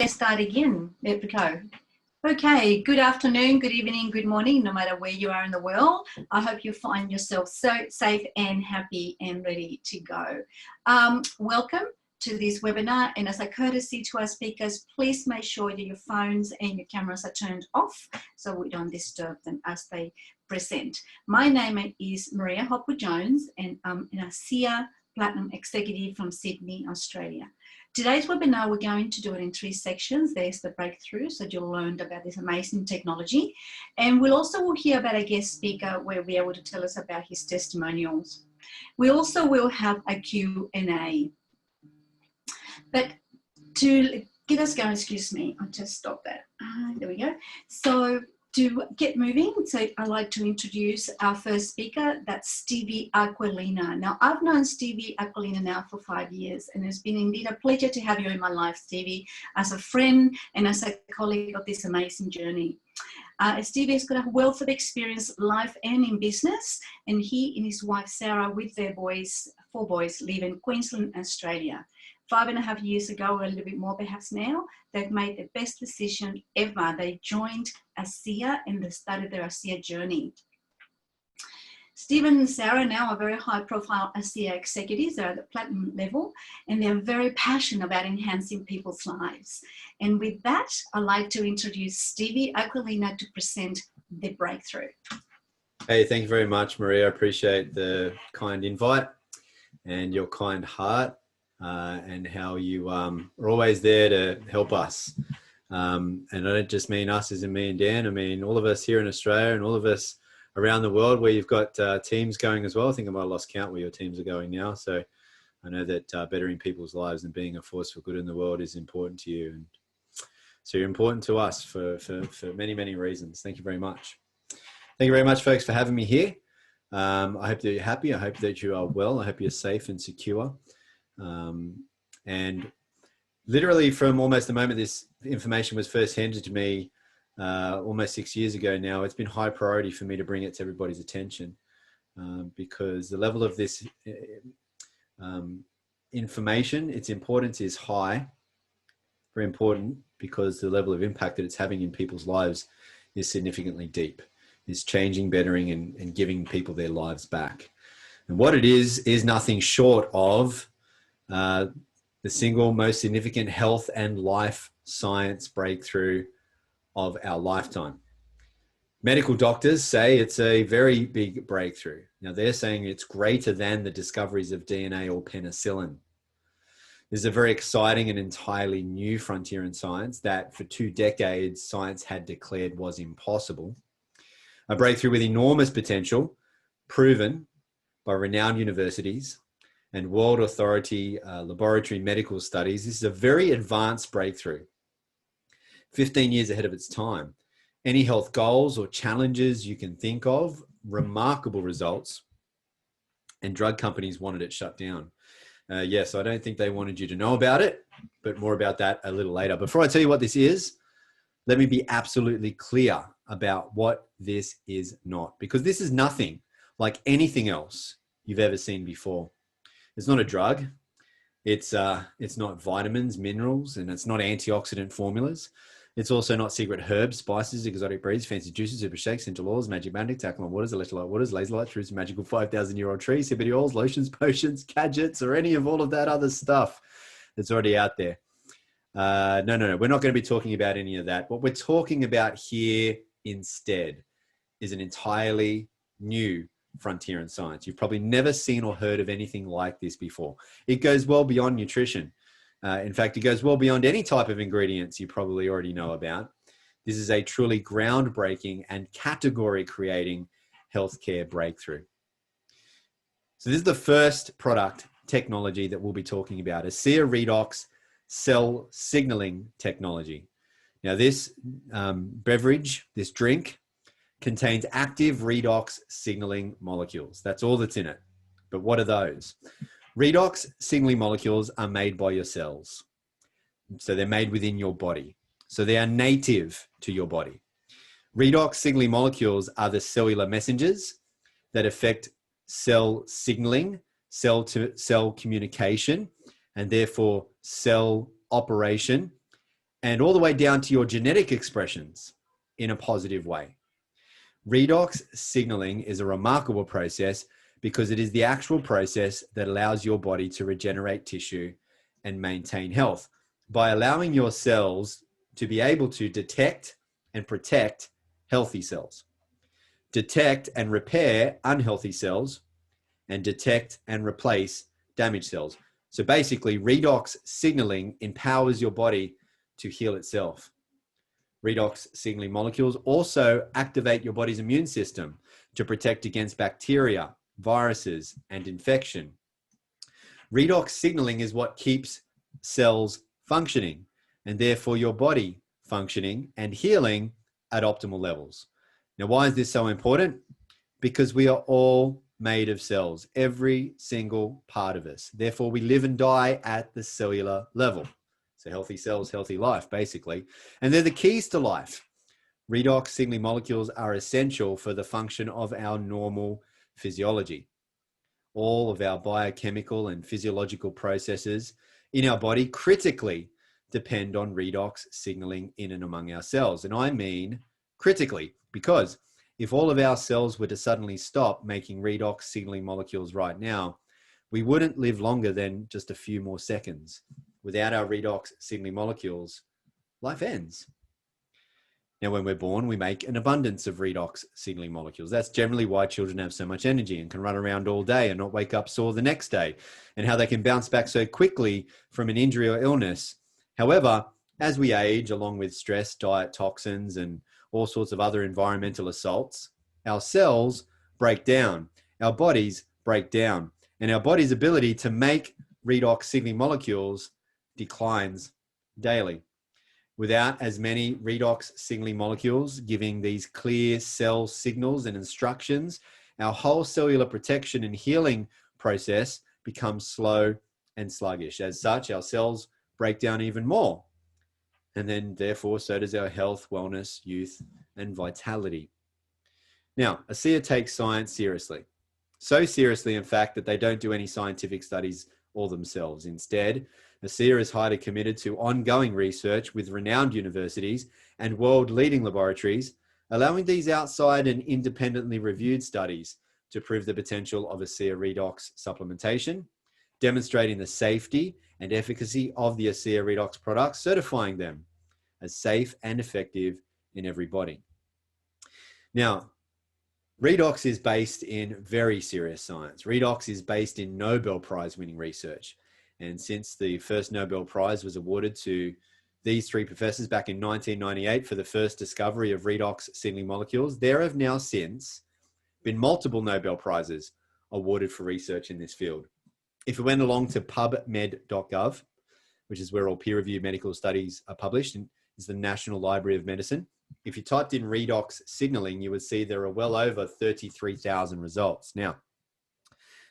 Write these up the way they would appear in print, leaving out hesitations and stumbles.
Let's start again. There we go. Okay, good afternoon, good evening, good morning, no matter where you are in the world. I hope you find yourself so safe and happy and ready to go. Welcome to this webinar, and as a courtesy to our speakers, please make sure that your phones and your cameras are turned off so we don't disturb them as they present. My name is Maria Hopwood-Jones, and I'm an ASEA Platinum Executive from Sydney, Australia. Today's webinar, we're going to do it in 3 sections. There's the breakthrough, so you'll learn about this amazing technology. And we'll also hear about a guest speaker where we'll be able to tell us about his testimonials. We also will have a Q&A. But to get us going, excuse me, I'll just stop that. There we go. So to get moving, so I'd like to introduce our first speaker, that's Stevie Aquilina. Now, I've known Stevie Aquilina now for 5 years, and it's been indeed a pleasure to have you in my life, Stevie, as a friend and as a colleague of this amazing journey. Stevie has got a wealth of experience, life and in business, and he and his wife, Sarah, with their boys, 4 boys, live in Queensland, Australia. 5.5 years ago, or a little bit more perhaps now, they've made the best decision ever. They joined ASEA and they started their ASEA journey. Stephen and Sarah now are very high profile ASEA executives. They're at the platinum level, and they're very passionate about enhancing people's lives. And with that, I'd like to introduce Stevie Aquilina to present the breakthrough. Hey, thank you very much, Maria. I appreciate the kind invite and your kind heart. And how you are always there to help us. And I don't just mean us as in me and Dan. I mean all of us here in Australia and all of us around the world where you've got teams going as well. I think I might have lost count where your teams are going now. So I know that bettering people's lives and being a force for good in the world is important to you. And so you're important to us for many, many reasons. Thank you very much. Thank you very much, folks, for having me here. I hope that you're happy. I hope that you are well. I hope you're safe and secure. And literally from almost the moment this information was first handed to me almost 6 years ago now, it's been high priority for me to bring it to everybody's attention because the level of this information, its importance is high, very important, because the level of impact that it's having in people's lives is significantly deep. It's changing, bettering, and giving people their lives back. And what it is nothing short of the single most significant health and life science breakthrough of our lifetime. Medical doctors say it's a very big breakthrough. Now they're saying it's greater than the discoveries of DNA or penicillin. This is a very exciting and entirely new frontier in science that for 2 decades science had declared was impossible. A breakthrough with enormous potential, proven by renowned universities and world authority laboratory medical studies. This is a very advanced breakthrough, 15 years ahead of its time. Any health goals or challenges you can think of, remarkable results, and drug companies wanted it shut down. Yes, I don't think they wanted you to know about it, but more about that a little later. Before I tell you what this is, let me be absolutely clear about what this is not, because this is nothing like anything else you've ever seen before. It's not a drug. It's not vitamins, minerals, and it's not antioxidant formulas. It's also not secret herbs, spices, exotic breeds, fancy juices, super shakes, interlaws, magic magic, tackle waters, electrolyte waters, laser light fruits, magical 5,000-year-old trees, hippity oils, lotions, potions, gadgets, or any of all of that other stuff that's already out there. No. We're not going to be talking about any of that. What we're talking about here instead is an entirely new frontier in science. You've probably never seen or heard of anything like this before. It goes well beyond nutrition. In fact, it goes well beyond any type of ingredients you probably already know about. This is a truly groundbreaking and category-creating healthcare breakthrough. So this is the first product technology that we'll be talking about, ASEA Redox cell signaling technology. Now this beverage, this drink, contains active redox signaling molecules. That's all that's in it. But what are those? Redox signaling molecules are made by your cells. So they're made within your body. So they are native to your body. Redox signaling molecules are the cellular messengers that affect cell signaling, cell to cell communication, and therefore cell operation and all the way down to your genetic expressions in a positive way. Redox signaling is a remarkable process because it is the actual process that allows your body to regenerate tissue and maintain health by allowing your cells to be able to detect and protect healthy cells, detect and repair unhealthy cells, and detect and replace damaged cells. So basically, redox signaling empowers your body to heal itself. Redox signaling molecules also activate your body's immune system to protect against bacteria, viruses, and infection. Redox signaling is what keeps cells functioning, and therefore your body functioning and healing at optimal levels. Now, why is this so important? Because we are all made of cells, every single part of us. Therefore, we live and die at the cellular level. So healthy cells, healthy life, basically. And they're the keys to life. Redox signaling molecules are essential for the function of our normal physiology. All of our biochemical and physiological processes in our body critically depend on redox signaling in and among our cells. And I mean critically, because if all of our cells were to suddenly stop making redox signaling molecules right now, we wouldn't live longer than just a few more seconds. Without our redox signaling molecules, life ends. Now, when we're born, we make an abundance of redox signaling molecules. That's generally why children have so much energy and can run around all day and not wake up sore the next day, and how they can bounce back so quickly from an injury or illness. However, as we age, along with stress, diet, toxins, and all sorts of other environmental assaults, our cells break down, our bodies break down, and our body's ability to make redox signaling molecules declines daily. Without as many redox signaling molecules giving these clear cell signals and instructions, our whole cellular protection and healing process becomes slow and sluggish. As such, our cells break down even more. And then therefore, so does our health, wellness, youth, and vitality. Now, ASEA takes science seriously. So seriously, in fact, that they don't do any scientific studies all themselves. Instead, ASEA is highly committed to ongoing research with renowned universities and world-leading laboratories, allowing these outside and independently reviewed studies to prove the potential of ASEA redox supplementation, demonstrating the safety and efficacy of the ASEA redox products, certifying them as safe and effective in every body. Now, redox is based in very serious science. Redox is based in Nobel Prize winning research. And since the first Nobel Prize was awarded to these three professors back in 1998 for the first discovery of redox signaling molecules, there have now since been multiple Nobel Prizes awarded for research in this field. If we went along to pubmed.gov, which is where all peer-reviewed medical studies are published, and is the National Library of Medicine. If you typed in redox signaling, you would see there are well over 33,000 results. Now,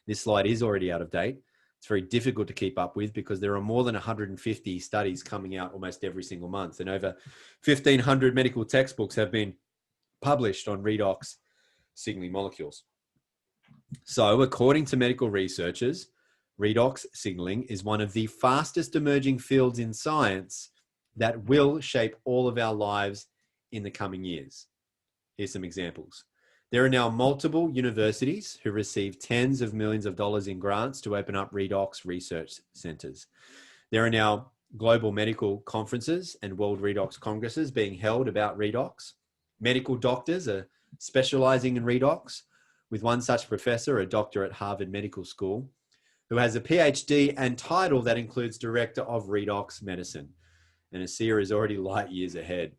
this slide is already out of date. It's very difficult to keep up with because there are more than 150 studies coming out almost every single month, and over 1,500 medical textbooks have been published on redox signaling molecules. So, according to medical researchers, redox signaling is one of the fastest emerging fields in science that will shape all of our lives in the coming years. Here's some examples. There are now multiple universities who receive tens of millions of dollars in grants to open up redox research centers. There are now global medical conferences and world redox congresses being held about redox. Medical doctors are specializing in redox, with one such professor, a doctor at Harvard Medical School, who has a PhD and title that includes Director of Redox Medicine. And ASEA is already light years ahead.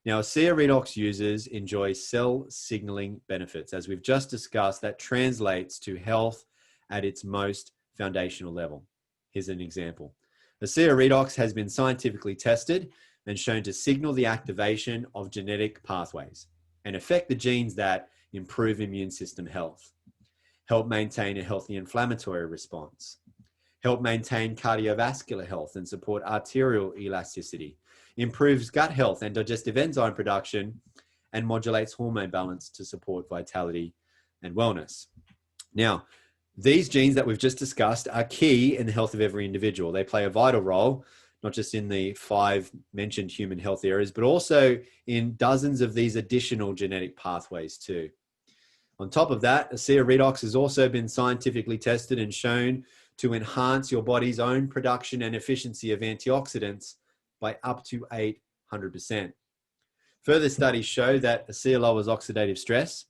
Now, ASEA redox users enjoy cell signaling benefits. As we've just discussed, that translates to health at its most foundational level. Here's an example. ASEA redox has been scientifically tested and shown to signal the activation of genetic pathways and affect the genes that improve immune system health, help maintain a healthy inflammatory response, help maintain cardiovascular health and support arterial elasticity, improves gut health and digestive enzyme production, and modulates hormone balance to support vitality and wellness. Now, these genes that we've just discussed are key in the health of every individual. They play a vital role not just in the 5 mentioned human health areas, but also in dozens of these additional genetic pathways too. On top of that, ASEA Redox has also been scientifically tested and shown to enhance your body's own production and efficiency of antioxidants by up to 800%. Further studies show that ASEA lowers oxidative stress.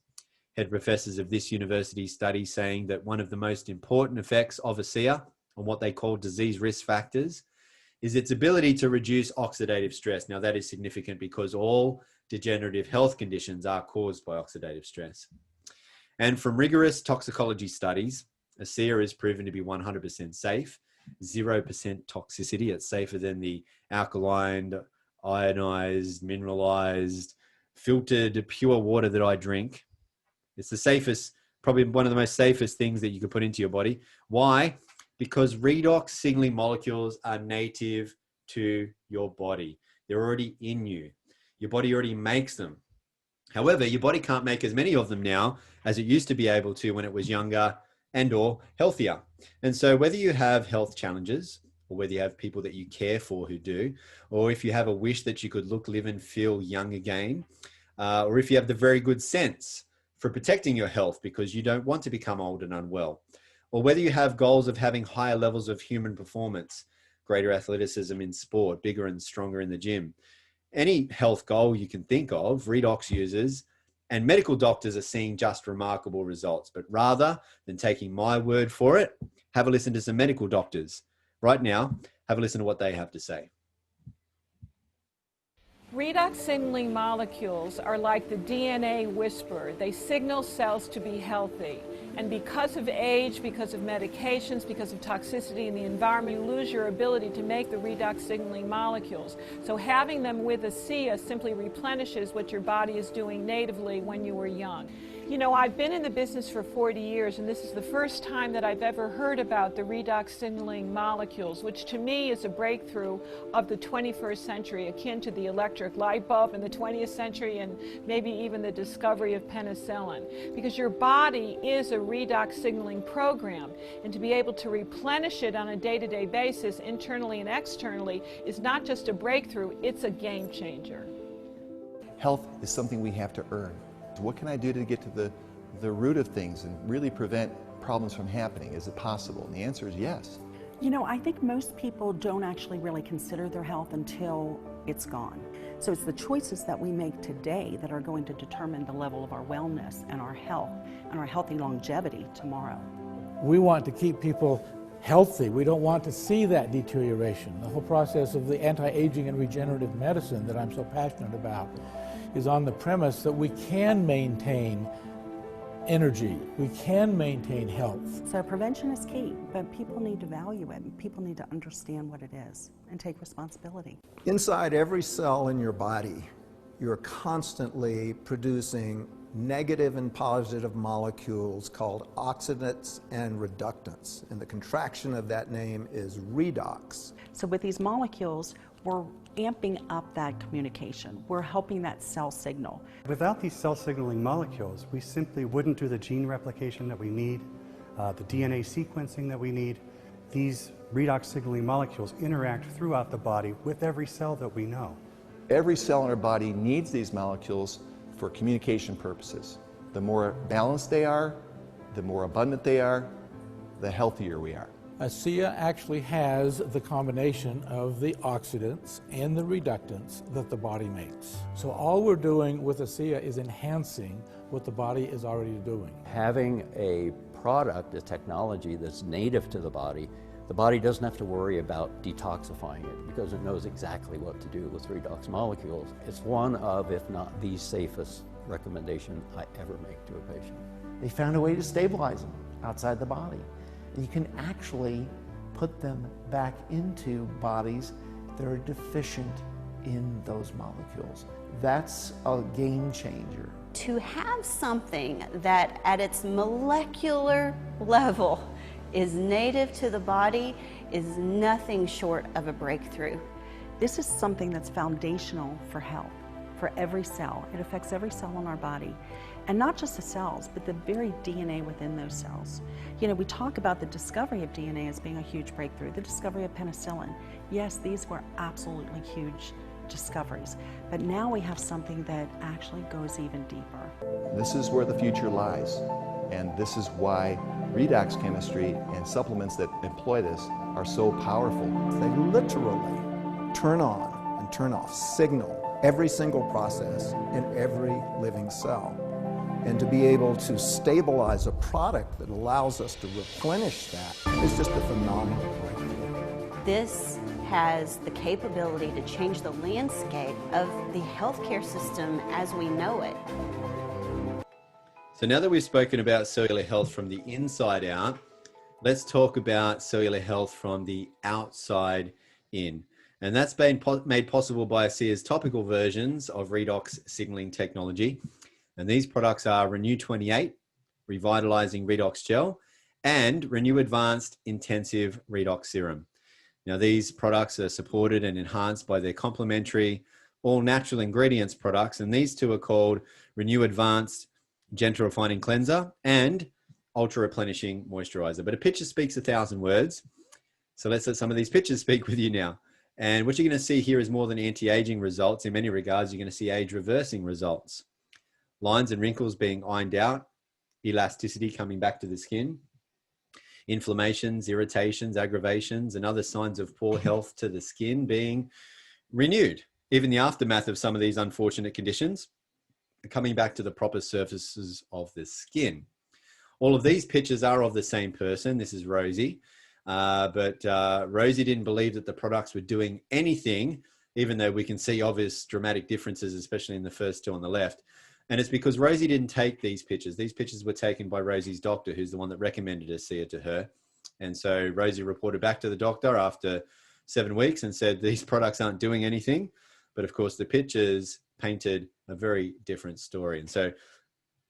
Head professors of this university study saying that one of the most important effects of ASEA on what they call disease risk factors is its ability to reduce oxidative stress. Now that is significant because all degenerative health conditions are caused by oxidative stress. And from rigorous toxicology studies, ASEA is proven to be 100% safe, 0% toxicity. It's safer than the alkaline, ionized, mineralized, filtered, pure water that I drink. It's the safest, probably one of the most safest things that you could put into your body. Why? Because redox signaling molecules are native to your body. They're already in you. Your body already makes them. However, your body can't make as many of them now as it used to be able to when it was younger and or healthier. And so whether you have health challenges or whether you have people that you care for who do, or if you have a wish that you could look, live and feel young again, or if you have the very good sense for protecting your health because you don't want to become old and unwell, or whether you have goals of having higher levels of human performance, greater athleticism in sport, bigger and stronger in the gym, any health goal you can think of, Redox users and medical doctors are seeing just remarkable results. But rather than taking my word for it, have a listen to some medical doctors. Right now, have a listen to what they have to say. Redox signaling molecules are like the DNA whisperer. They signal cells to be healthy. And because of age, because of medications, because of toxicity in the environment, you lose your ability to make the redox signaling molecules. So having them with ASEA simply replenishes what your body is doing natively when you were young. You know, I've been in the business for 40 years, and this is the first time that I've ever heard about the redox signaling molecules, which to me is a breakthrough of the 21st century, akin to the electric light bulb in the 20th century and maybe even the discovery of penicillin. Because your body is a redox signaling program, and to be able to replenish it on a day-to-day basis, internally and externally, is not just a breakthrough, it's a game changer. Health is something we have to earn. What can I do to get to the root of things and really prevent problems from happening? Is it possible? And the answer is yes. You know, I think most people don't actually really consider their health until it's gone. So it's the choices that we make today that are going to determine the level of our wellness and our health and our healthy longevity tomorrow. We want to keep people healthy. We don't want to see that deterioration. The whole process of the anti-aging and regenerative medicine that I'm so passionate about is on the premise that we can maintain energy, we can maintain health. So prevention is key, but people need to value it, and people need to understand what it is and take responsibility. Inside every cell in your body, you're constantly producing negative and positive molecules called oxidants and reductants, and the contraction of that name is redox. So with these molecules, we're amping up that communication. We're helping that cell signal. Without these cell signaling molecules, we simply wouldn't do the gene replication that we need, the DNA sequencing that we need. These redox signaling molecules interact throughout the body with every cell that we know. Every cell in our body needs these molecules for communication purposes. The more balanced they are, the more abundant they are, the healthier we are. ASEA actually has the combination of the oxidants and the reductants that the body makes. So all we're doing with ASEA is enhancing what the body is already doing. Having a product, a technology that's native to the body doesn't have to worry about detoxifying it because it knows exactly what to do with redox molecules. It's one of, if not the safest recommendation I ever make to a patient. They found a way to stabilize them outside the body. And you can actually put them back into bodies that are deficient in those molecules. That's a game changer. To have something that at its molecular level is native to the body is nothing short of a breakthrough. This is something that's foundational for health. for every cell. It affects every cell in our body. And not just the cells, but the very DNA within those cells. You know, we talk about the discovery of DNA as being a huge breakthrough, the discovery of penicillin. Yes, these were absolutely huge discoveries, but now we have something that actually goes even deeper. This is where the future lies, and this is why redox chemistry and supplements that employ this are so powerful. They literally turn on and turn off, signal every single process in every living cell. And to be able to stabilize a product that allows us to replenish that is just a phenomenal breakthrough. This has the capability to change the landscape of the healthcare system as we know it. So now that we've spoken about cellular health from the inside out, let's talk about cellular health from the outside in. And that's been made possible by ASEA's topical versions of redox signaling technology. And these products are Renew 28, Revitalizing Redox Gel, and Renew Advanced Intensive Redox Serum. Now, these products are supported and enhanced by their complementary all natural ingredients products. And these two are called Renew Advanced Gentle Refining Cleanser and Ultra Replenishing Moisturizer. But a picture speaks 1,000 words. So let's let some of these pictures speak with you now. And what you're going to see here is more than anti-aging results. In many regards, you're going to see age-reversing results. Lines and wrinkles being ironed out, elasticity coming back to the skin, inflammations, irritations, aggravations, and other signs of poor health to the skin being renewed. Even the aftermath of some of these unfortunate conditions are coming back to the proper surfaces of the skin. All of these pictures are of the same person. This is Rosie. But Rosie didn't believe that the products were doing anything, even though we can see obvious dramatic differences, especially in the first two on the left. And it's because Rosie didn't take these pictures. These pictures were taken by Rosie's doctor, who's the one that recommended ASEA to her. And so Rosie reported back to the doctor after 7 weeks and said, these products aren't doing anything. But of course, the pictures painted a very different story. And so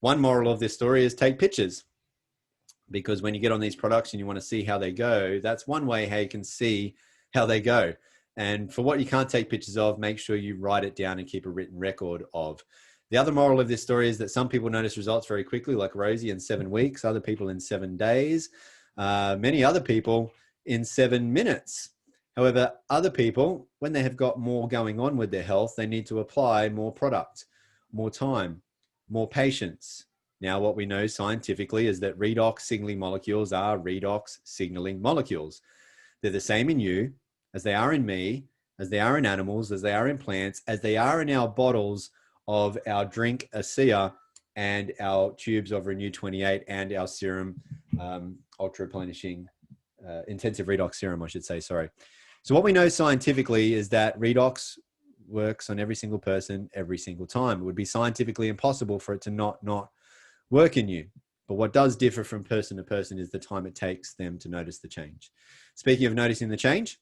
one moral of this story is take pictures. Because when you get on these products and you want to see how they go, that's one way how you can see how they go. And for what you can't take pictures of, make sure you write it down and keep a written record of. The other moral of this story is that some people notice results very quickly, like Rosie in 7 weeks, other people in 7 days, many other people in 7 minutes. However, other people, when they have got more going on with their health, they need to apply more product, more time, more patience. Now, what we know scientifically is that redox signaling molecules are redox signaling molecules. They're the same in you as they are in me, as they are in animals, as they are in plants, as they are in our bottles of our drink ASEA and our tubes of Renew 28 and our serum, ultra replenishing, intensive redox serum, I should say, sorry. So what we know scientifically is that redox works on every single person every single time. It would be scientifically impossible for it to not work in you. But what does differ from person to person is the time it takes them to notice the change. Speaking of noticing the change,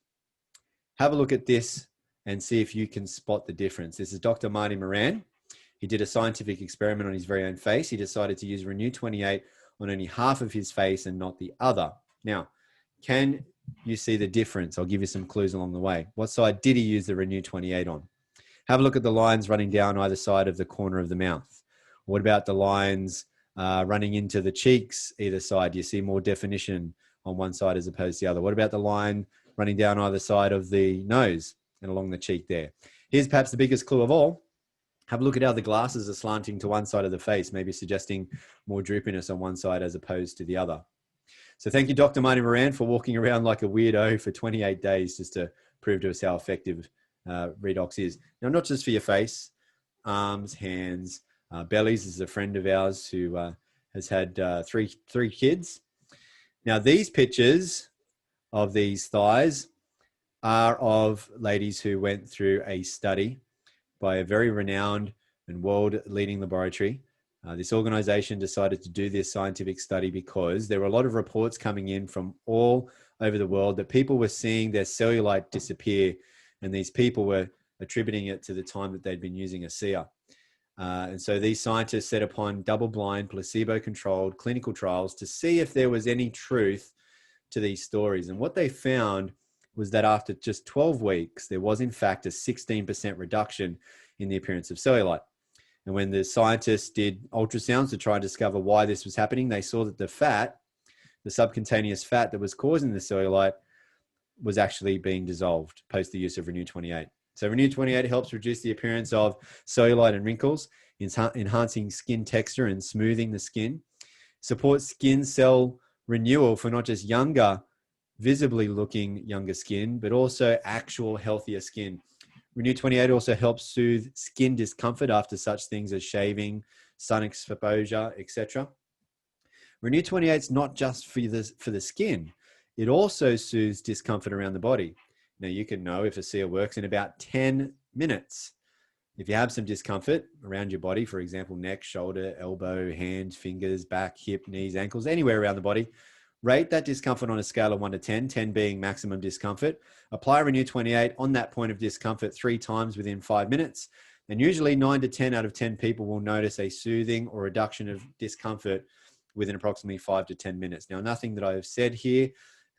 have a look at this and see if you can spot the difference. This is Dr. Marty Moran. He did a scientific experiment on his very own face. He decided to use Renew 28 on only half of his face and not the other. Now, can you see the difference? I'll give you some clues along the way. What side did he use the Renew 28 on? Have a look at the lines running down either side of the corner of the mouth. What about the lines running into the cheeks either side? Do you see more definition on one side as opposed to the other? What about the line running down either side of the nose and along the cheek there? Here's perhaps the biggest clue of all. Have a look at how the glasses are slanting to one side of the face, maybe suggesting more droopiness on one side as opposed to the other. So thank you, Dr. Marty Moran, for walking around like a weirdo for 28 days just to prove to us how effective redox is. Now, not just for your face, arms, hands, bellies. This is a friend of ours who has had three kids. Now, these pictures of these thighs are of ladies who went through a study by a very renowned and world-leading laboratory. This organization decided to do this scientific study because there were a lot of reports coming in from all over the world that people were seeing their cellulite disappear, and these people were attributing it to the time that they'd been using ASEA. And so these scientists set upon double-blind, placebo-controlled clinical trials to see if there was any truth to these stories. And what they found was that after just 12 weeks, there was in fact a 16% reduction in the appearance of cellulite. And when the scientists did ultrasounds to try and discover why this was happening, they saw that the fat, the subcutaneous fat that was causing the cellulite, was actually being dissolved post the use of Renew 28. So Renew 28 helps reduce the appearance of cellulite and wrinkles, enhancing skin texture and smoothing the skin, supports skin cell renewal for not just younger, visibly looking younger skin, but also actual healthier skin. Renew 28 also helps soothe skin discomfort after such things as shaving, sun exposure, etc. Renew 28 is not just for the skin. It also soothes discomfort around the body. Now, you can know if a sear works in about 10 minutes. If you have some discomfort around your body, for example, neck, shoulder, elbow, hands, fingers, back, hip, knees, ankles, anywhere around the body, rate that discomfort on a scale of 1 to 10, 10 being maximum discomfort. Apply Renew 28 on that point of discomfort 3 times within 5 minutes. And usually 9 to 10 out of 10 people will notice a soothing or reduction of discomfort within approximately 5 to 10 minutes. Now, nothing that I've said here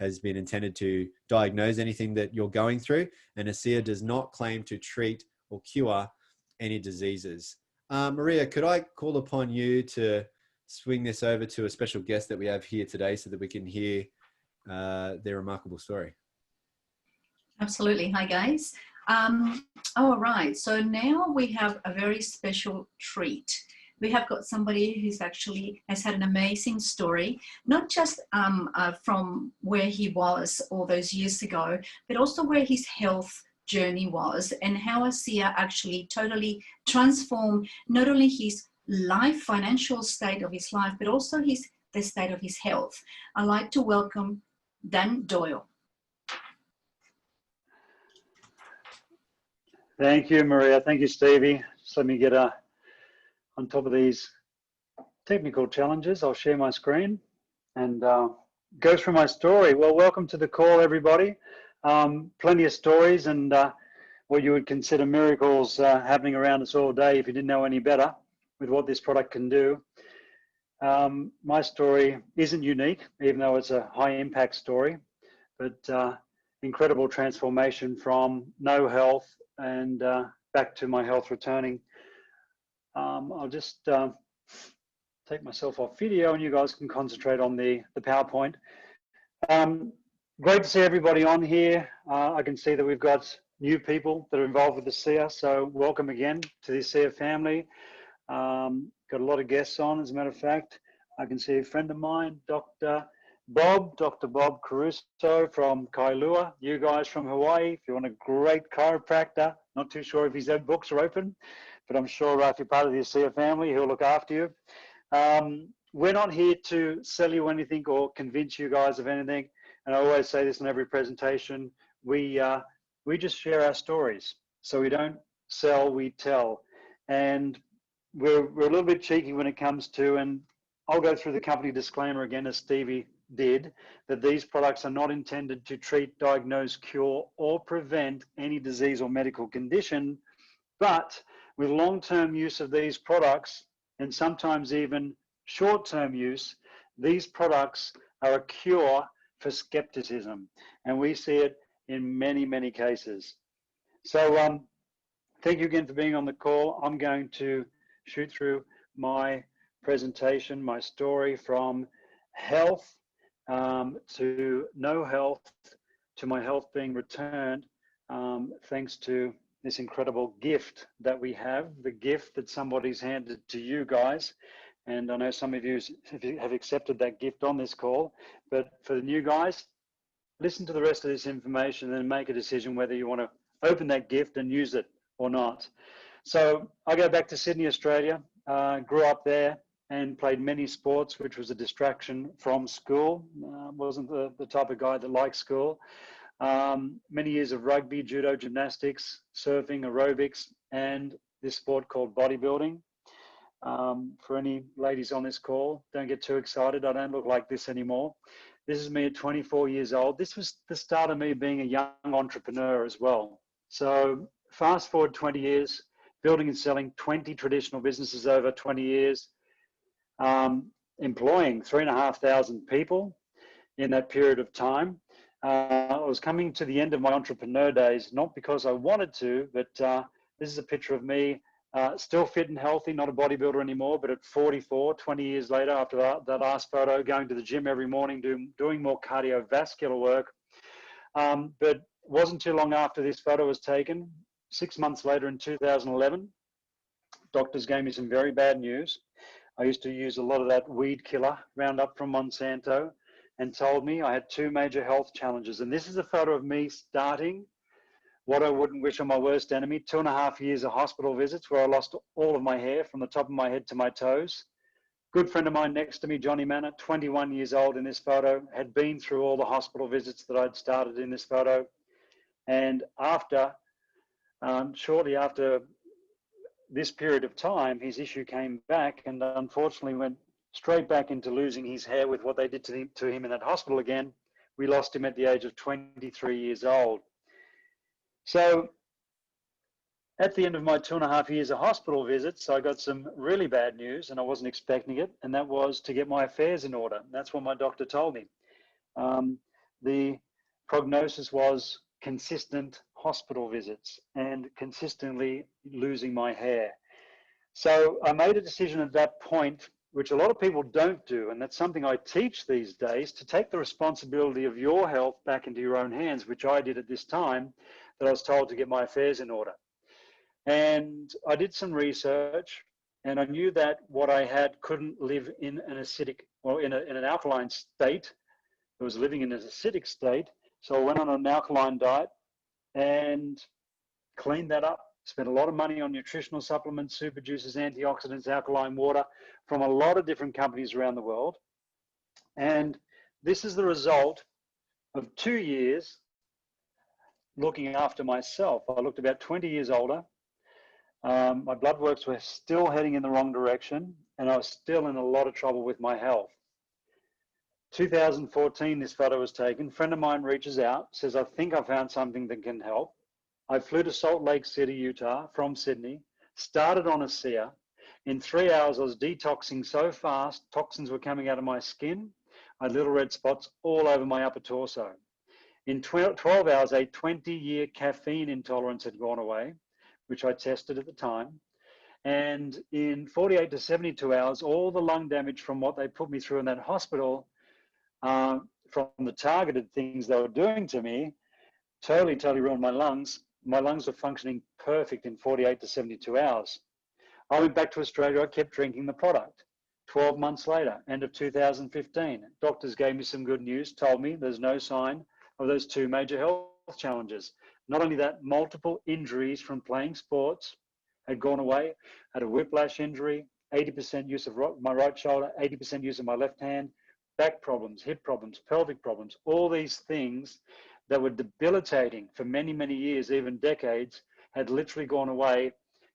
has been intended to diagnose anything that you're going through, and ASEA does not claim to treat or cure any diseases. Maria, could I call upon you to swing this over to a special guest that we have here today so that we can hear their remarkable story? Absolutely. Hi, guys. All right. So now we have a very special treat. We have got somebody who's actually has had an amazing story, not just from where he was all those years ago, but also where his health journey was and how ASEA actually totally transformed not only his life, financial state of his life, but also the state of his health. I'd like to welcome Dan Doyle. Thank you, Maria. Thank you, Stevie. Just let me get on top of these technical challenges. I'll share my screen and go through my story. Well, welcome to the call, everybody. Plenty of stories and what you would consider miracles happening around us all day if you didn't know any better with what this product can do. My story isn't unique, even though it's a high impact story, but incredible transformation from no health and back to my health returning. I'll just take myself off video and you guys can concentrate on the PowerPoint. Great to see everybody on here. I can see that we've got new people that are involved with the ASEA, so welcome again to the ASEA family. Got a lot of guests on, as a matter of fact. I can see a friend of mine, Dr. Bob Caruso from Kailua, you guys from Hawaii. If you want a great chiropractor, not too sure if his own books are open, but I'm sure if you're part of the ASEA family, he'll look after you. We're not here to sell you anything or convince you guys of anything. And I always say this in every presentation, we just share our stories. So we don't sell, we tell. And we're a little bit cheeky when it comes to, and I'll go through the company disclaimer again, as Stevie did, that these products are not intended to treat, diagnose, cure, or prevent any disease or medical condition, but with long-term use of these products, and sometimes even short-term use, these products are a cure for skepticism, and we see it in many, many cases. So thank you again for being on the call. I'm going to shoot through my presentation, my story from health to no health, to my health being returned, thanks to this incredible gift that we have, the gift that somebody's handed to you guys. And I know some of you have accepted that gift on this call, but for the new guys, listen to the rest of this information and then make a decision whether you want to open that gift and use it or not. So I go back to Sydney, Australia, grew up there and played many sports, which was a distraction from school. Wasn't the type of guy that liked school. Many years of rugby, judo, gymnastics, surfing, aerobics, and this sport called bodybuilding. For any ladies on this call, don't get too excited. I don't look like this anymore. This is me at 24 years old. This was the start of me being a young entrepreneur as well. So fast forward 20 years, building and selling 20 traditional businesses over 20 years, employing 3,500 people in that period of time. I was coming to the end of my entrepreneur days, not because I wanted to, but this is a picture of me, still fit and healthy, not a bodybuilder anymore, but at 44, 20 years later, after that last photo, going to the gym every morning, doing more cardiovascular work. But it wasn't too long after this photo was taken, 6 months later in 2011, doctors gave me some very bad news. I used to use a lot of that weed killer, Roundup from Monsanto, and told me I had 2 major health challenges. And this is a photo of me starting what I wouldn't wish on my worst enemy, 2.5 years of hospital visits where I lost all of my hair from the top of my head to my toes. Good friend of mine next to me, Johnny Manor, 21 years old in this photo, had been through all the hospital visits that I'd started in this photo. And after, shortly after this period of time, his issue came back and unfortunately went straight back into losing his hair with what they did to him in that hospital again. We lost him at the age of 23 years old. So at the end of my 2.5 years of hospital visits, I got some really bad news and I wasn't expecting it. And that was to get my affairs in order. That's what my doctor told me. The prognosis was consistent hospital visits and consistently losing my hair. So I made a decision at that point, which a lot of people don't do, and that's something I teach these days, to take the responsibility of your health back into your own hands, which I did at this time, that I was told to get my affairs in order. And I did some research, and I knew that what I had couldn't live in an acidic, or in an alkaline state. It was living in an acidic state. So I went on an alkaline diet and cleaned that up. Spent a lot of money on nutritional supplements, super juices, antioxidants, alkaline water from a lot of different companies around the world. And this is the result of 2 years looking after myself. I looked about 20 years older. My blood works were still heading in the wrong direction, and I was still in a lot of trouble with my health. 2014, this photo was taken. A friend of mine reaches out, says, I think I found something that can help. I flew to Salt Lake City, Utah from Sydney, started on a SEER. In 3 hours, I was detoxing so fast, toxins were coming out of my skin. I had little red spots all over my upper torso. In 12 hours, a 20-year caffeine intolerance had gone away, which I tested at the time. And in 48 to 72 hours, all the lung damage from what they put me through in that hospital, from the targeted things they were doing to me, totally ruined my lungs. My lungs were functioning perfect in 48 to 72 hours. I went back to Australia, I kept drinking the product. 12 months later, end of 2015, doctors gave me some good news, told me there's no sign of those 2 major health challenges. Not only that, multiple injuries from playing sports had gone away. I had a whiplash injury, 80% use of my right shoulder, 80% use of my left hand, back problems, hip problems, pelvic problems, all these things that were debilitating for many, many years, even decades, had literally gone away,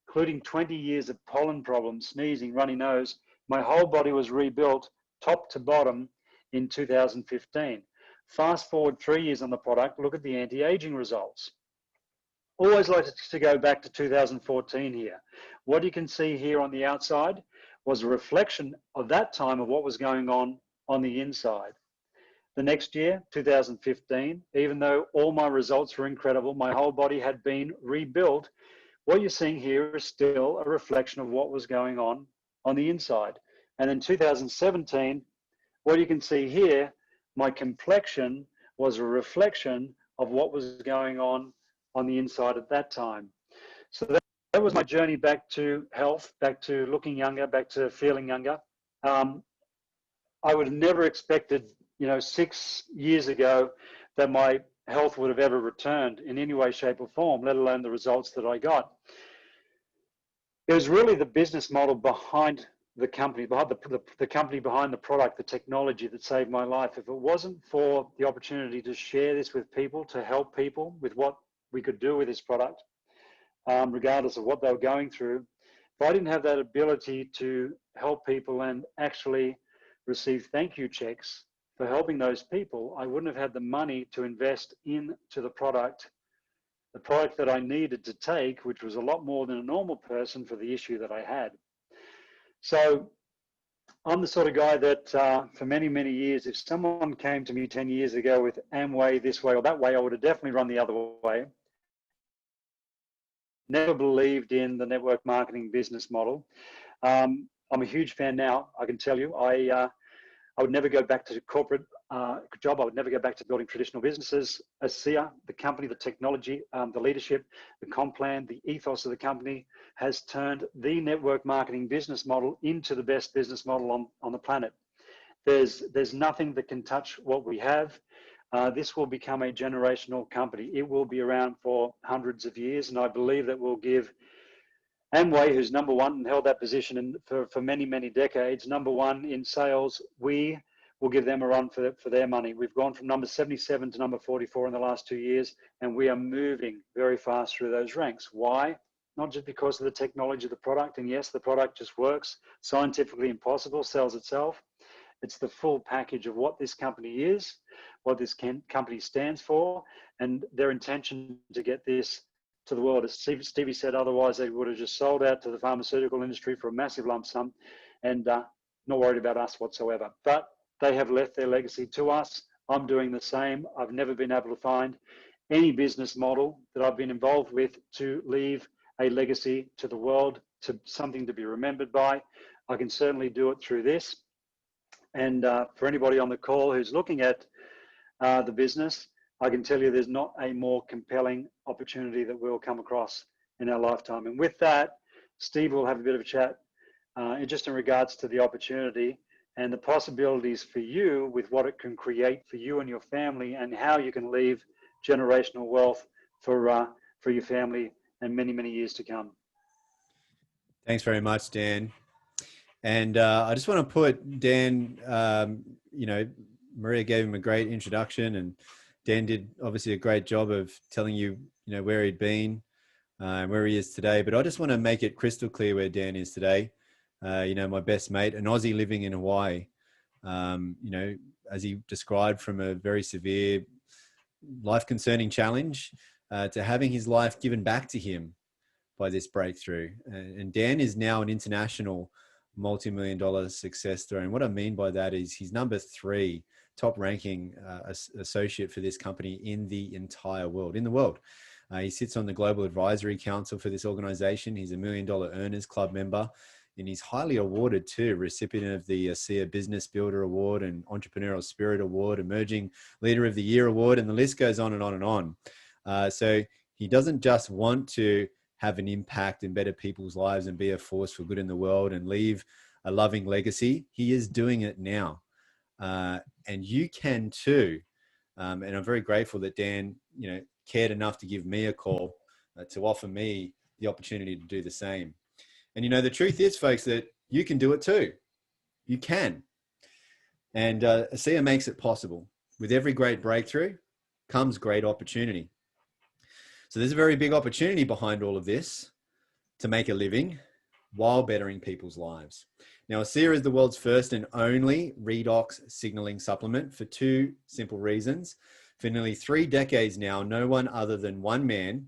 including 20 years of pollen problems, sneezing, runny nose. My whole body was rebuilt top to bottom in 2015. Fast forward 3 years on the product, look at the anti-aging results. Always like to go back to 2014 here. What you can see here on the outside was a reflection of that time of what was going on the inside. The next year, 2015, even though all my results were incredible, my whole body had been rebuilt. What you're seeing here is still a reflection of what was going on the inside. And in 2017, what you can see here, my complexion was a reflection of what was going on the inside at that time. So that was my journey back to health, back to looking younger, back to feeling younger. I would have never expected, 6 years ago that my health would have ever returned in any way, shape or form, let alone the results that I got. It was really the business model behind the company, behind the company behind the product, the technology that saved my life. If it wasn't for the opportunity to share this with people, to help people with what we could do with this product, regardless of what they were going through, if I didn't have that ability to help people and actually receive thank you checks for helping those people, I wouldn't have had the money to invest into the product that I needed to take, which was a lot more than a normal person for the issue that I had. So I'm the sort of guy that for many, many years, if someone came to me 10 years ago with Amway this way or that way, I would have definitely run the other way. Never believed in the network marketing business model. I'm a huge fan now, I can tell you. I would never go back to a corporate job. I would never go back to building traditional businesses. ASEA, the company, the technology, the leadership, the comp plan, the ethos of the company has turned the network marketing business model into the best business model on the planet. There's nothing that can touch what we have. This will become a generational company. It will be around for hundreds of years, and I believe that will give Amway, who's number one and held that position for many, many decades, number one in sales, we will give them a run for their money. We've gone from number 77 to number 44 in the last 2 years, and we are moving very fast through those ranks. Why? Not just because of the technology of the product, and yes, the product just works, scientifically impossible, sells itself. It's the full package of what this company is, what this company stands for, and their intention to get this to the world. As Stevie said, otherwise they would have just sold out to the pharmaceutical industry for a massive lump sum and not worried about us whatsoever. But they have left their legacy to us. I'm doing the same. I've never been able to find any business model that I've been involved with to leave a legacy to the world, to something to be remembered by. I can certainly do it through this. And for anybody on the call who's looking at the business, I can tell you there's not a more compelling opportunity that we'll come across in our lifetime. And with that, Steve will have a bit of a chat just in regards to the opportunity and the possibilities for you with what it can create for you and your family, and how you can leave generational wealth for your family and many, many years to come. Thanks very much, Dan. And I just want to put Dan, Maria gave him a great introduction, and Dan did obviously a great job of telling you, where he'd been and where he is today. But I just want to make it crystal clear where Dan is today. My best mate, an Aussie living in Hawaii, as he described, from a very severe life-concerning challenge to having his life given back to him by this breakthrough. And Dan is now an international multi-million-dollar success story. And what I mean by that is he's number 3 top-ranking associate for this company in the entire world. He sits on the Global Advisory Council for this organization. He's a $1 Million Earners Club member, and he's highly awarded too, recipient of the ASEA Business Builder Award and Entrepreneurial Spirit Award, Emerging Leader of the Year Award, and the list goes on and on and on. So he doesn't just want to have an impact and better people's lives and be a force for good in the world and leave a loving legacy. He is doing it now. And you can too. And I'm very grateful that Dan, cared enough to give me a call to offer me the opportunity to do the same. And, the truth is, folks, that you can do it too. You can. And ASEA makes it possible. With every great breakthrough comes great opportunity. So there's a very big opportunity behind all of this to make a living while bettering people's lives. Now, ASEA is the world's first and only redox signaling supplement for 2 simple reasons. For nearly 3 decades now, no one other than one man,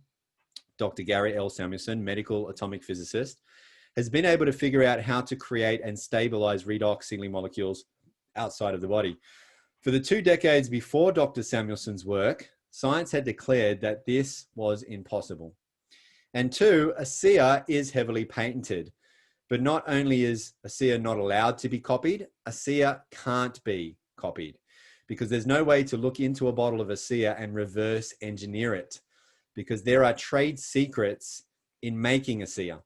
Dr. Gary L. Samuelson, medical atomic physicist, has been able to figure out how to create and stabilize redox signaling molecules outside of the body. For the 2 decades before Dr. Samuelson's work, science had declared that this was impossible. And 2, ASEA is heavily patented. But not only is ASEA not allowed to be copied, ASEA can't be copied, because there's no way to look into a bottle of ASEA and reverse engineer it, because there are trade secrets in making ASEA.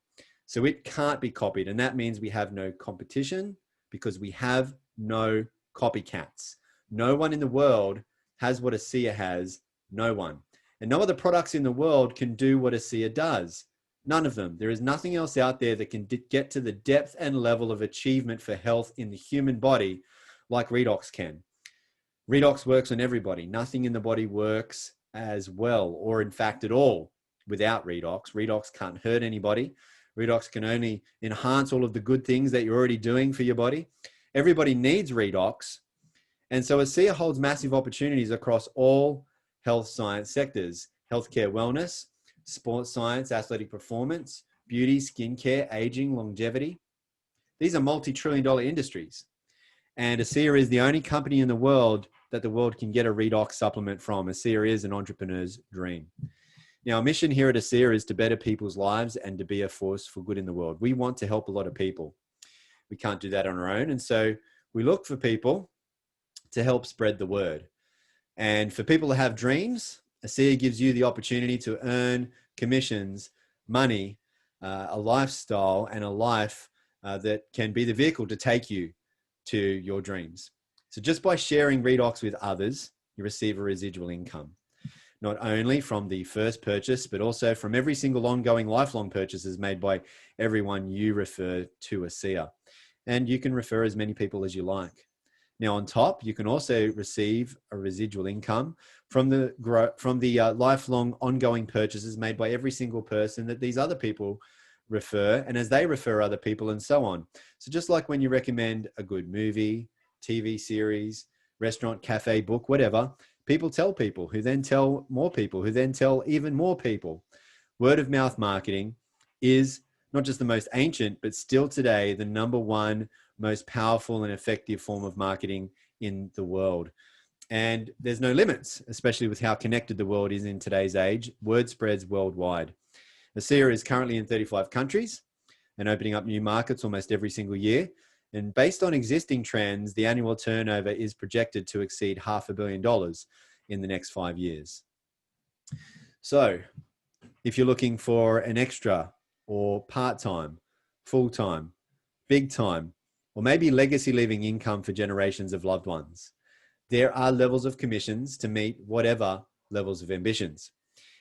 So it can't be copied. And that means we have no competition, because we have no copycats. No one in the world has what ASEA has. No one. And no other products in the world can do what ASEA does. None of them. There is nothing else out there that can get to the depth and level of achievement for health in the human body like Redox can. Redox works on everybody. Nothing in the body works as well, or in fact at all, without Redox. Redox can't hurt anybody. Redox can only enhance all of the good things that you're already doing for your body. Everybody needs Redox. And so ASEA holds massive opportunities across all health science sectors: healthcare wellness, sports science, athletic performance, beauty, skincare, aging, longevity. These are multi-trillion-dollar industries. And ASEA is the only company in the world that the world can get a Redox supplement from. ASEA is an entrepreneur's dream. Now, our mission here at ASEA is to better people's lives and to be a force for good in the world. We want to help a lot of people. We can't do that on our own. And so we look for people to help spread the word. And for people to have dreams, ASEA gives you the opportunity to earn commissions, money, a lifestyle, and a life that can be the vehicle to take you to your dreams. So just by sharing Redox with others, you receive a residual income, not only from the first purchase, but also from every single ongoing lifelong purchases made by everyone you refer to ASEA. And you can refer as many people as you like. Now, on top, you can also receive a residual income from the lifelong ongoing purchases made by every single person that these other people refer, and as they refer other people, and so on. So just like when you recommend a good movie, TV series, restaurant, cafe, book, whatever, people tell people who then tell more people who then tell even more people. Word of mouth marketing is not just the most ancient, but still today the #1 most powerful and effective form of marketing in the world. And there's no limits, especially with how connected the world is in today's age. Word spreads worldwide. ASEA is currently in 35 countries and opening up new markets almost every single year. And based on existing trends, the annual turnover is projected to exceed $500 million in the next 5 years. So if you're looking for an extra or part-time, full-time, big time, or maybe legacy leaving income for generations of loved ones, there are levels of commissions to meet whatever levels of ambitions.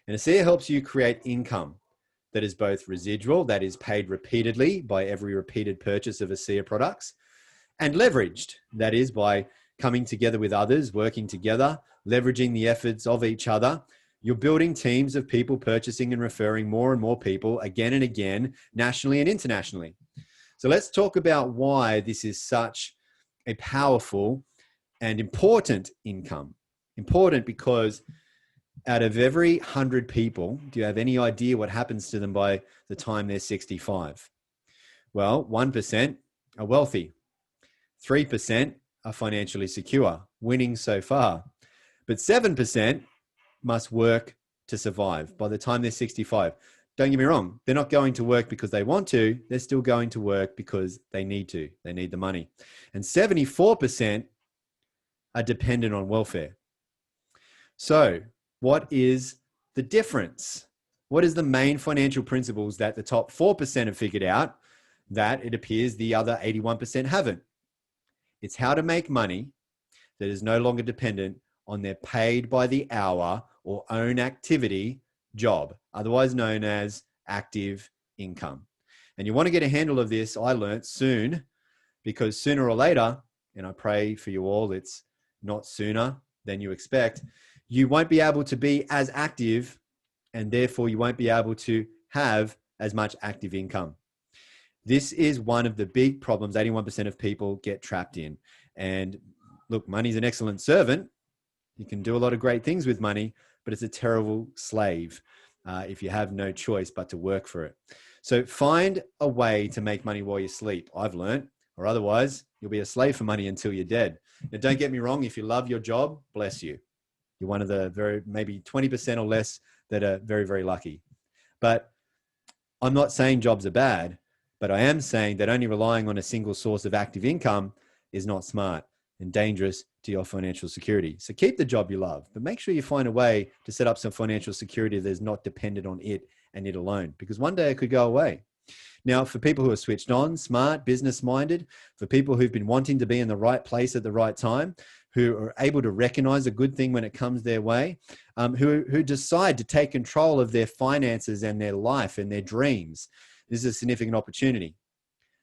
And ASEA helps you create income that is both residual, that is paid repeatedly by every repeated purchase of ASEA products, and leveraged, that is by coming together with others, working together, leveraging the efforts of each other. You're building teams of people purchasing and referring more and more people again and again, nationally and internationally. So let's talk about why this is such a powerful and important income. Important because out of every 100 people, do you have any idea what happens to them by the time they're 65? Well, 1% are wealthy. 3% are financially secure, winning so far. But 7% must work to survive by the time they're 65. Don't get me wrong, they're not going to work because they want to, they're still going to work because they need to. They need the money. And 74% are dependent on welfare. So what is the difference? What is the main financial principles that the top 4% have figured out that it appears the other 81% haven't? It's how to make money that is no longer dependent on their paid by the hour or own activity job, otherwise known as active income. And you want to get a handle of this, I learned soon, because sooner or later, and I pray for you all, it's not sooner than you expect, you won't be able to be as active, and therefore you won't be able to have as much active income. This is one of the big problems 81% of people get trapped in. And look, money's an excellent servant. You can do a lot of great things with money, but it's a terrible slave if you have no choice but to work for it. So find a way to make money while you sleep, I've learned, or otherwise you'll be a slave for money until you're dead. Now, don't get me wrong, if you love your job, bless you. You're one of the maybe 20% or less that are very, very lucky. But I'm not saying jobs are bad, but I am saying that only relying on a single source of active income is not smart and dangerous to your financial security. So keep the job you love, but make sure you find a way to set up some financial security that is not dependent on it and it alone, because one day it could go away. Now, for people who are switched on, smart, business-minded, for people who've been wanting to be in the right place at the right time, who are able to recognize a good thing when it comes their way, who decide to take control of their finances and their life and their dreams, this is a significant opportunity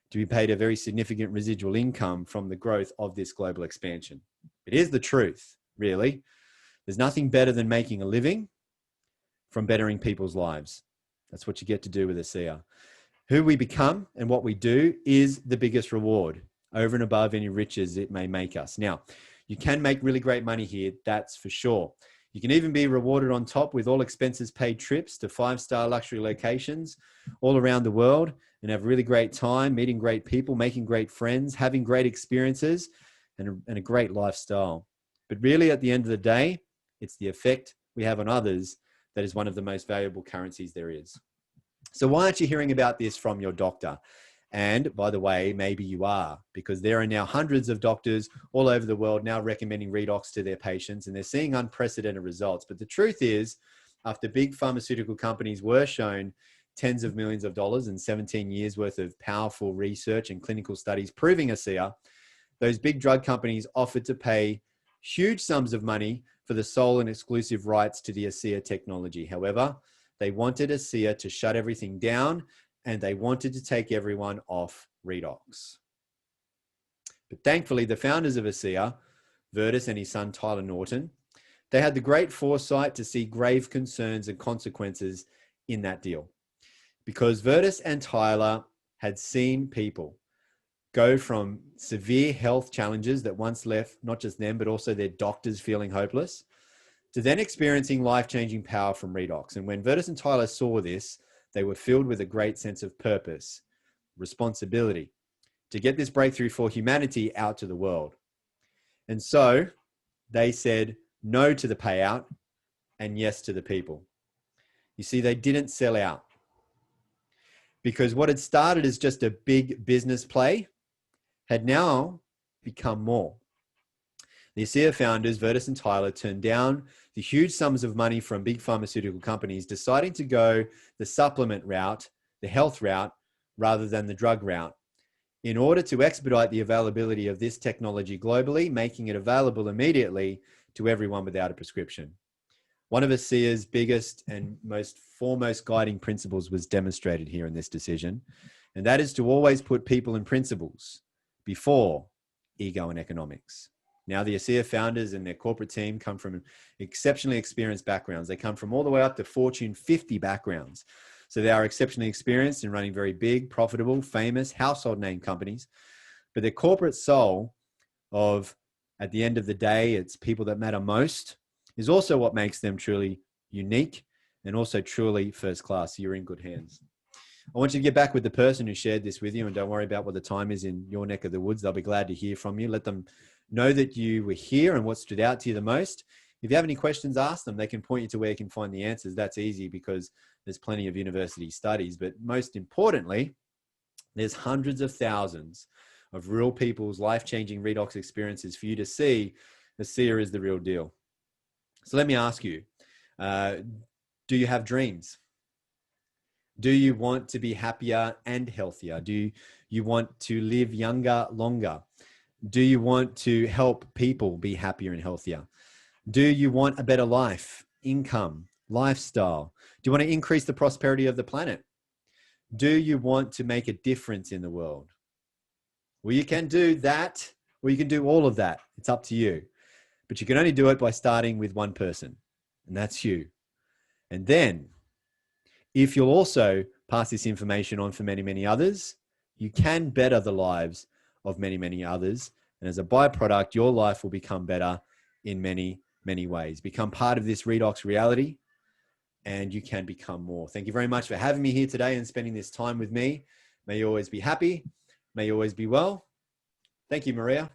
to be paid a very significant residual income from the growth of this global expansion. It is the truth, really. There's nothing better than making a living from bettering people's lives. That's what you get to do with ASEA. Who we become and what we do is the biggest reward over and above any riches it may make us. Now, you can make really great money here, that's for sure. You can even be rewarded on top with all expenses paid trips to 5-star luxury locations all around the world, and have really great time, meeting great people, making great friends, having great experiences, and a great lifestyle. But really, at the end of the day, it's the effect we have on others that is one of the most valuable currencies there is. So why aren't you hearing about this from your doctor? And by the way, maybe you are, because there are now hundreds of doctors all over the world now recommending Redox to their patients, and they're seeing unprecedented results. But the truth is, after big pharmaceutical companies were shown tens of millions of dollars and 17 years worth of powerful research and clinical studies proving ASEA, those big drug companies offered to pay huge sums of money for the sole and exclusive rights to the ASEA technology. However, they wanted ASEA to shut everything down, and they wanted to take everyone off Redox. But thankfully, the founders of ASEA, Virtus and his son Tyler Norton, they had the great foresight to see grave concerns and consequences in that deal. Because Virtus and Tyler had seen people go from severe health challenges that once left not just them, but also their doctors feeling hopeless, to then experiencing life-changing power from Redox. And when Virtus and Tyler saw this, they were filled with a great sense of purpose, responsibility, to get this breakthrough for humanity out to the world. And so they said no to the payout and yes to the people. You see, they didn't sell out, because what had started as just a big business play had now become more. The ASEA founders, Virtus and Tyler, turned down the huge sums of money from big pharmaceutical companies, deciding to go the supplement route, the health route, rather than the drug route, in order to expedite the availability of this technology globally, making it available immediately to everyone without a prescription. One of ASEA's biggest and most foremost guiding principles was demonstrated here in this decision, and that is to always put people and principles before ego and economics. Now, the ASEA founders and their corporate team come from exceptionally experienced backgrounds. They come from all the way up to Fortune 50 backgrounds. So they are exceptionally experienced in running very big, profitable, famous, household name companies. But their corporate soul of, at the end of the day, it's people that matter most, is also what makes them truly unique and also truly first class. You're in good hands. I want you to get back with the person who shared this with you, and don't worry about what the time is in your neck of the woods. They'll be glad to hear from you. Let them know that you were here and what stood out to you the most. If you have any questions, ask them. They can point you to where you can find the answers. That's easy because there's plenty of university studies. But most importantly, there's hundreds of thousands of real people's life-changing Redox experiences for you to see ASEA is the real deal. So let me ask you, do you have dreams? Do you want to be happier and healthier? Do you want to live younger, longer? Do you want to help people be happier and healthier? Do you want a better life, income, lifestyle? Do you want to increase the prosperity of the planet? Do you want to make a difference in the world? Well, you can do that, or you can do all of that. It's up to you. But you can only do it by starting with one person, and that's you. And then, if you'll also pass this information on for many, many others, you can better the lives of many, many others. And as a byproduct, your life will become better in many, many ways. Become part of this Redox reality, and you can become more. Thank you very much for having me here today and spending this time with me. May you always be happy. May you always be well. Thank you, Maria.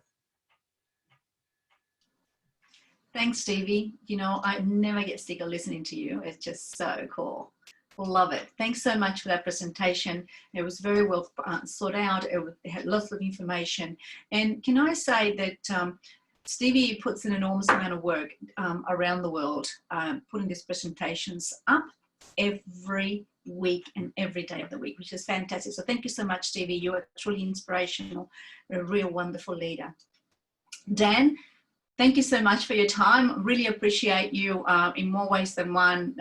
Thanks, Stevie. You know, I never get sick of listening to you. It's just so cool. Love it. Thanks so much for that presentation. It was very well sought out. It had lots of information. And can I say that Stevie puts an enormous amount of work around the world, putting these presentations up every week and every day of the week, which is fantastic. So thank you so much, Stevie. You are truly inspirational, a real wonderful leader. Dan, thank you so much for your time. Really appreciate you in more ways than one.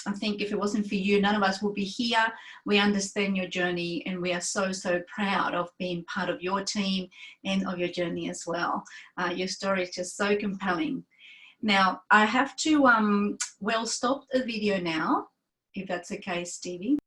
I think if it wasn't for you, none of us would be here. We understand your journey, and we are so, so proud of being part of your team and of your journey as well. Your story is just so compelling. Now, I have to, stop the video now, if that's okay, Stevie.